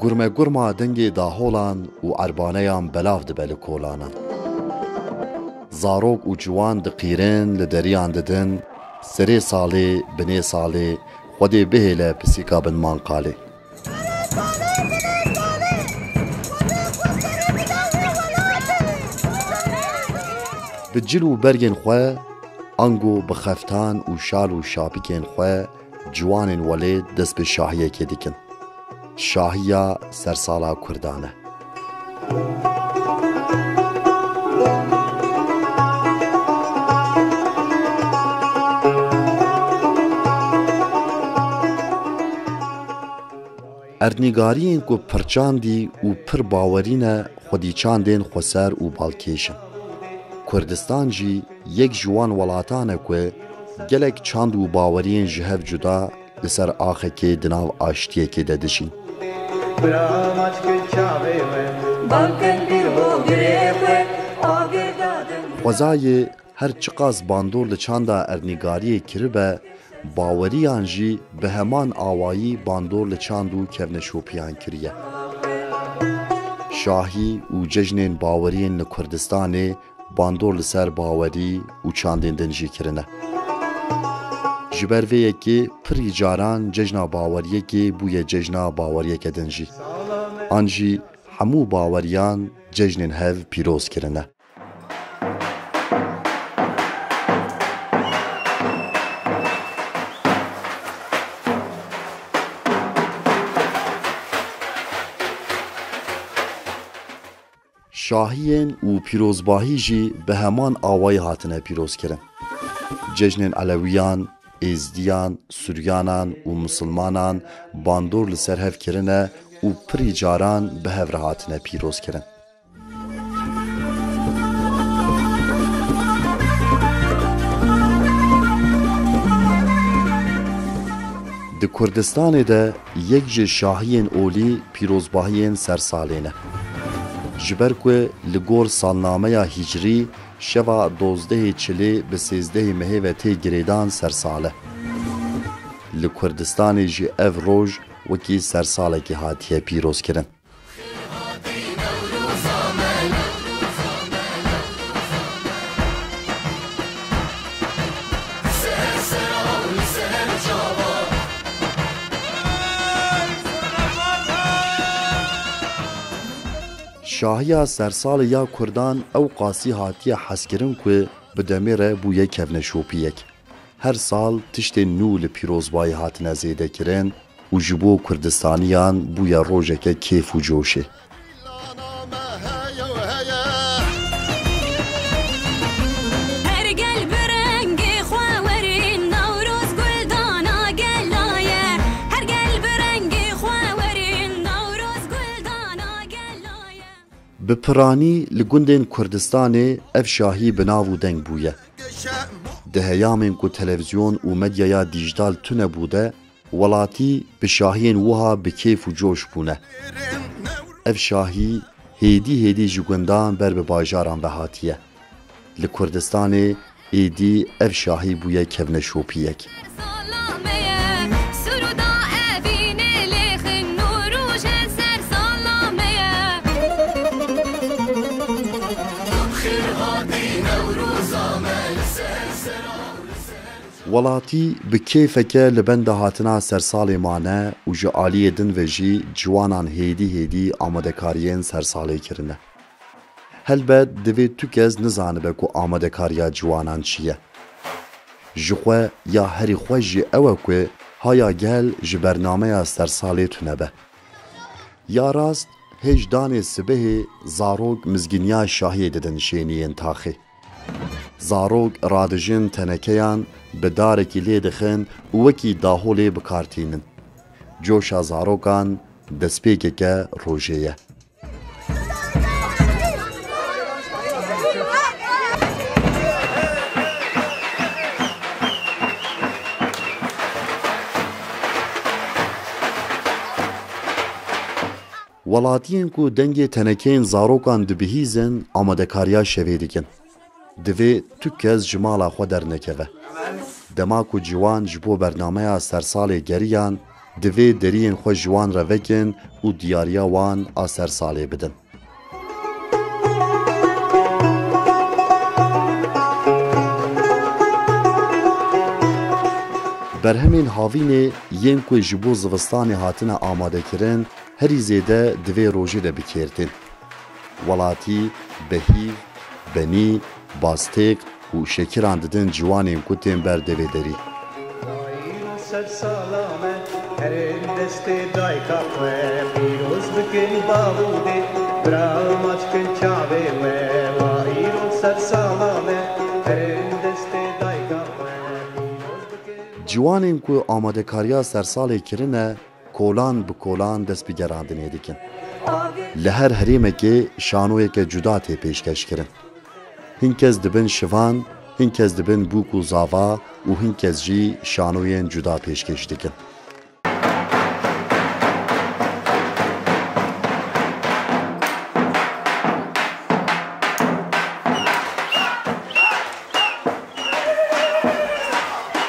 گرمه گرما دنگی داهولان و عربانیان بلاو دبل کولانا زاروک و جوان دقیرن لدریان ددن سری سالی بنی سالی خودی بهیله پسیکا بن مانقالی بجل و برگن خواه انگو بخفتان و شال و شاپیکن خواه جوان ولید دست به شاهیه که دیکن شاهیه سرسالا کردانه ارنیگاریین کو پرچاندی و پر باورینه خودی چاندین خوسر و بالکیشن کردستان جی یک جوان ولاتانه که گلک چاند و باورین جهو جدا لسر آخه که دناو آشتیه که ددشین خوزای هر چقاس باندور لچاندا ارنیگاری کربه باوریان جی به همان آوایی باندور لچاندو کفن شوپیان کریه شاهی و ججنین باورین لکردستانه باندور لسر باوری و چاندین دنجی کرنه جبروه یکی پری جاران ججنا باوریه که بوی ججنا باوریه که دنجی آنجی همو باوریان ججنین هف پیروز کرنه شاهین و پیروزباهی جی به همان آوای هاتنه پیروز کرن ججنین علویان ازدیان، سوریانان و مسلمانان باندور لسر هف کرنه و پری جاران به هف رهاتنه پیروز کرن. د کردستان ده یک جه شاهین اولی پیروزباهین سرسالینه. جبر که لگور سالنامه هجری شوا 12 چلی به 13 مهی و تی گریدان سرساله. لکردستان جی اف روژ وکی سرساله که هاتیه پیروز کرن. شاهیا سرسال یا کردان او قاسی هاتیه حسکرن که بدمیره بویه کفن شوپیک. هر سال تشت نو لپیروزبای هاتنه زیده کرن و جبو کردستانیان بویه روژه که کیف و جوشه. بپرانی لگندین کردستان اف شاهی بناو دنگ بویه. ده هیامین که تلویزیون و مدیا دیجیتال تونه بوده ولاتی به شاهین وها به کیف و جوش بونه. اف شاهی هیدی جگندان بر به باجاران به هاتیه. لکردستان ایدی اف شاهی بویه کفن شوپیک. ولاتی به کیفکه لبند هاتنا سرسال مانه و جعالی دن و جی جوانان هیدی آماده کارین سرسالی کرنه. هلبت دوی تو کز نزانه به که آماده کاریا جوانان چیه. جخوه یا هری خواه جی اوه که هایا گل جبرنامه سرسالی تونه به. یا راست هجدان سبه زاروگ مزگینیا شاهی ددن شینین تاخی. زاروگ رادجین تنکیان به دارکی لیدخن و وکی داهولی بکارتینن. جوشا زاروگان دسپیگه که روژهیه. ولاتین کو دنگ تنکین زاروگان دبهیزن آماده کاریا شوی دیگن. دوی تو کس جمالا خو در نکوه. دماکو جوان جبو برنامه سرسال گریان دوی درین خو جوان را وکن و دیاریا وان سرساله بدن. برهمین هاوین ین کوی جبو زوستان هاتن آماده کرن هری زیده دوی روژه ده بکیرتن. ولاتی، بهیو، بنی، باستیق و شکران ددن جوانیم کتین بر دوی دری. جوانیم که آماده کاریا سرسالی کرنه کولان به کولان دست بگراندنه دیکن. لهر حریمه که شانوی که جدا تی پیشکش کرن. هنکز دبن شوان، هنکز دبن بوک و زاوا و هنکز جی شانوین جدا پیشکش دیکن.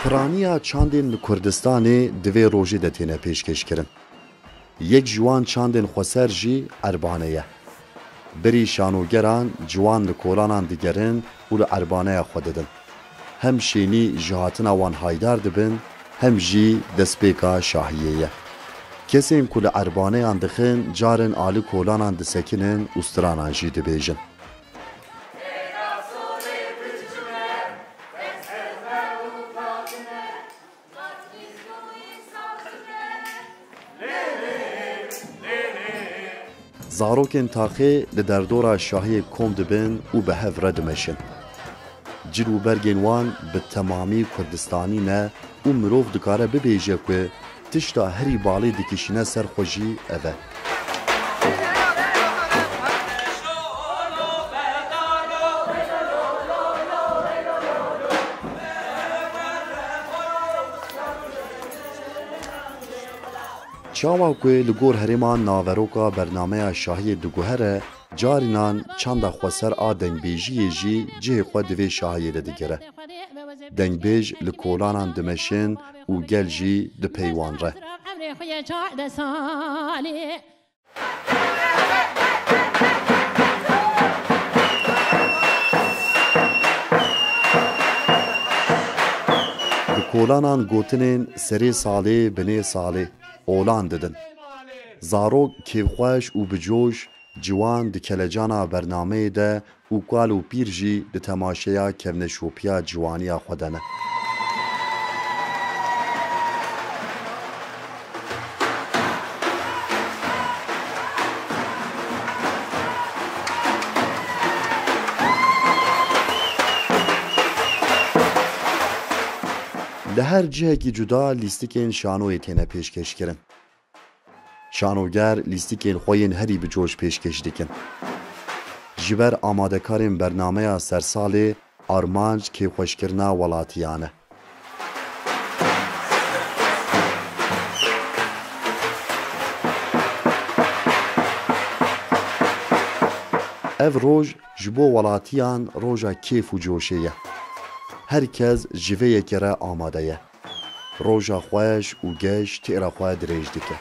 پرانیا چاندین کردستانی دوی روژی دتینه پیشکش کرن. یک جوان چاندین خوسر جی اربانه. بری شانوگران جوان لکولانان دیگرن و لاربانه خوددن. هم شینی جهاتنا وان هایدار دبن هم جی دسپیکا شاهیه. کسیم که لاربانه اندخن جارن آلی کولانان دسکنن استرانان جی دبیجن. زاروکن تاخی لدردورا شاهی کم دبن و به هفره دمشن. جلو برگین وان به تمامی کردستانی نه و مروف دکاره ببیجه که تشتا هری بالی دکشینه سرخوشی اوه. چاوا که لگور هریمان ناوروکا برنامه شاهی دگوهره جارینان چند خوصر آدنگ بیجی جی جه خود دوی شاهی دگره. دنگ بیج لکولانان دمشن و گل جی دپیوان ره. لکولانان گوتنین سری ساله بنی ساله. اولان ددن. زاروک کیفخوش و بجوش جوان د کلجانا برنامه ده و کال و پیر جی د تماشیا کونشوپیا جوانیا خودنه. لهر جهه کی جدا لیستیکین شانوی تینه پیشکش کرن. شانوگر لیستیکین خوین هری بجوش پیشکش دیکن. جبر آماده کارین برنامه سرسالی آرمانج که خوشکرنا ولاتیانه. اف روژ جبو ولاتیان روژا کیف و جوشیه. هرکس جوه یکره آماده یه. روژا خوش و گش تیرا خواه دریج دیکه.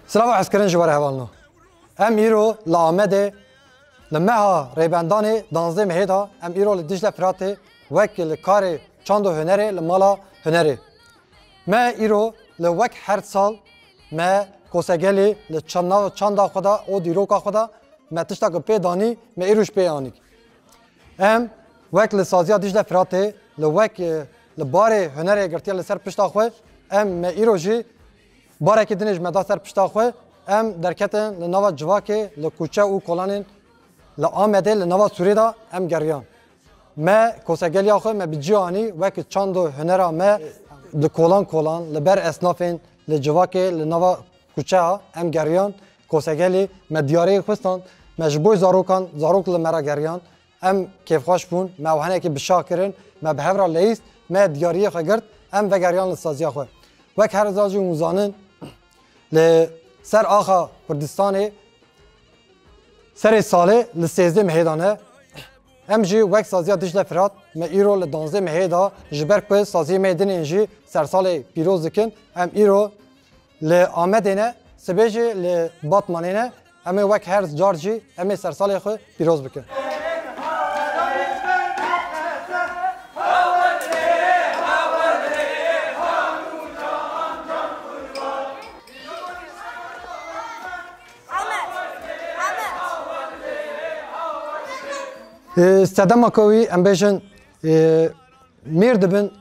سلام عسكرين جوار هوالنا ام ايرو لامده لمها ريبانداني دانزي مهيدا ام ايرو لدجله فراتي وك الكاري چاندو هنري لمالا هنري ما ايرو لوك هر سال ما كوساگلي لچاندا خدا او ديروكا خدا ما تشتا گپي داني ما ايروش بيانيك ام وك لسازيا دجله فراتي لوك لباري هنري گرتيا لسر پشتا خو ام ما ايرو جي باره که دنیج مدا سر پشتا خواه ام درکتن لنوا جواکه لکوچه و کلانین لآمده لنوا سوریدا ام گریان ما کوسگلی آخواه ما بجیانی وکی چاندو هنرا ما لکولان لبر اسنافین لجواکه لنوا کوچه ام گریان کوسگلی ما دیاره خوستان ما جبوی زاروک لمرا گریان ام کیف خوش بون ما وحنه که بشا کرن ما بهورا لیست me diyariye xwe girt em vegeriyan li saziya xwe. Wek her zacî wizanin li ser axa Kurdistanê serê salê li 13 Mehêdan e. Em jî wek saziya Dicle Firat me îro li 12 Mehê da ji ber ku saziyê me dinên jî sersalê pîroz dikin. Em îro li Amedê ne sibê jî li Batmanê ne em ê wek her car jî em ê sersalê xwe pîroz bikin. Stedema wî em bêjin mêr dibin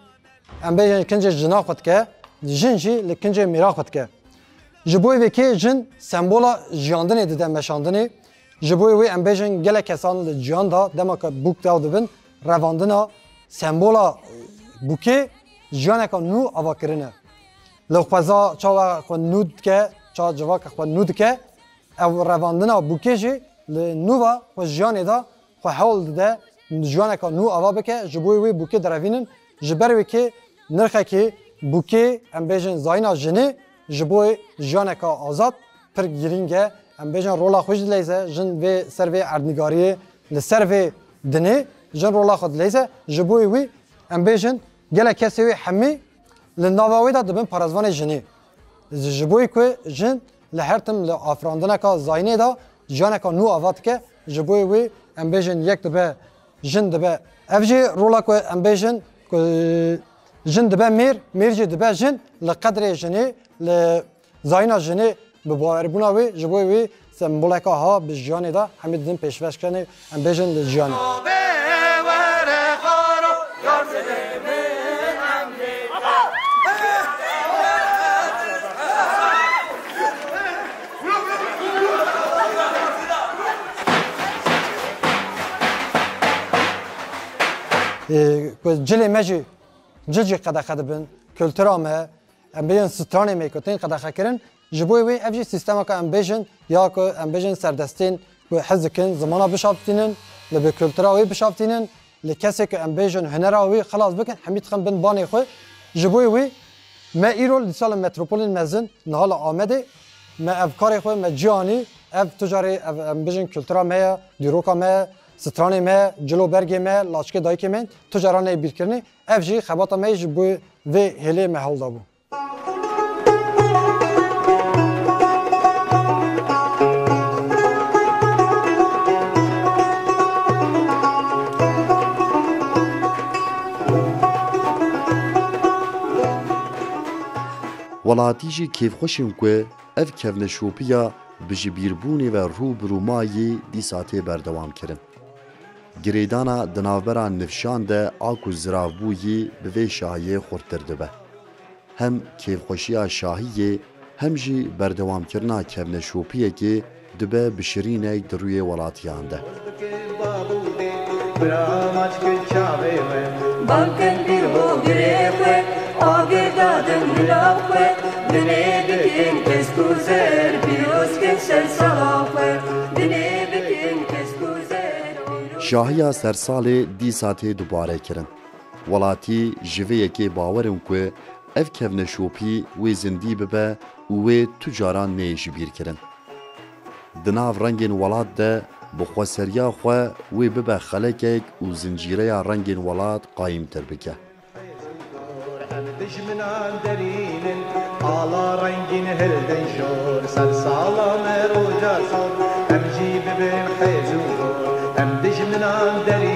em bêjin kincê jina xwe dike, jin jî li kincê mêra xwe dike. Ji bo vêkê jin sembola jiyandinê dide meşandinê. Ji bo wê em bêjin gelek kesan li ciyan da demaka bûk dew dibin revandina sembola bûkê jiyaneka nû avakirine. Li xweza çawa xwe nû dike, çawa civaka xwe nû dike, ev revandina bûkê jî li nûva xwe jiyanê da xwe hewl dide jiyaneka nû ava bike ji bo wê bûkê derevînin ji ber wêkê nirxekê bûkê em bêjin zayina jinê ji bo jiyaneka azad pir girîng e em bêjin rola xwe jî dileyze jin vê ser vê erdnigariyê li ser vê dinê jin rola xwe dileyze ji bo wê em bêjin gelek kesê wê hemî li nava wê da dibin parezvanê jinê ji bo ku jin li her tim li afirandineka zayînê da jiyaneka nû ava dike ji bo wê em bêjin yek dibe jin dibe ev jî rola ku em bêjin jin dibe mêr, mêr jî dibe jin li qedrê jinê li zayîna jinê bi bawerbûna wê ji bo wê semboleka ha bi jiyanê da hemî didin pêşveşkenê em bêjin li jiyanê. Cilê me jî cicî qedexe dibin, kültura me, em bêjin stranê me ku tên qedexe kirin, ji bo wê ev jî sîstemeka em bêjin ya ku em bêjin serdestên ku hez dikin zimana bişaftînin, li bi kültura wê bişaftînin, li kesê ku em bêjin hunera wê xilas bikin, hemî dixin bin banê xwe. Ji bo wê me îro li sala metropolên mezin niha li Amedê me ev karê xwe me ciyanî ev tujarê ev em bêjin kültura me ye, dîroka me ye, stranê me, cilobergê me, laçkê dayikê me, tu caran ê bîrkirinê, ev jî xebata me ji bo vê hêlê me hewl dabû. Welatî jî kêfxweşên ku ev kevneşopiya bi ji bîrbûnê ve rûbirûmayê dîsa tê berdewam kirin. Girêdana di navbera nifşan de a ku ziravbûyî bi vê şahiyê xurttir dibe. Hem kêfxweşiya şahiyê hem jî berdewamkirina kevneşopiyekê dibe bi şirînek di rûyê welatiyan de. Şahiya sersalê dîsa tê dubare kirin. Welatî ji vê yekê bawerin ku ev kevneşopî wê zindî bibe û wê tu caran nê ji bîr kirin. Di nav rengên welat de bi xweseriya xwe wê bibe xelekek û zincîreya rengên welat qayîmtir bike. Dijminan derînin ala rengîn hildin şor sersala me roja sor em jî bibin hêz û em dijminan derînin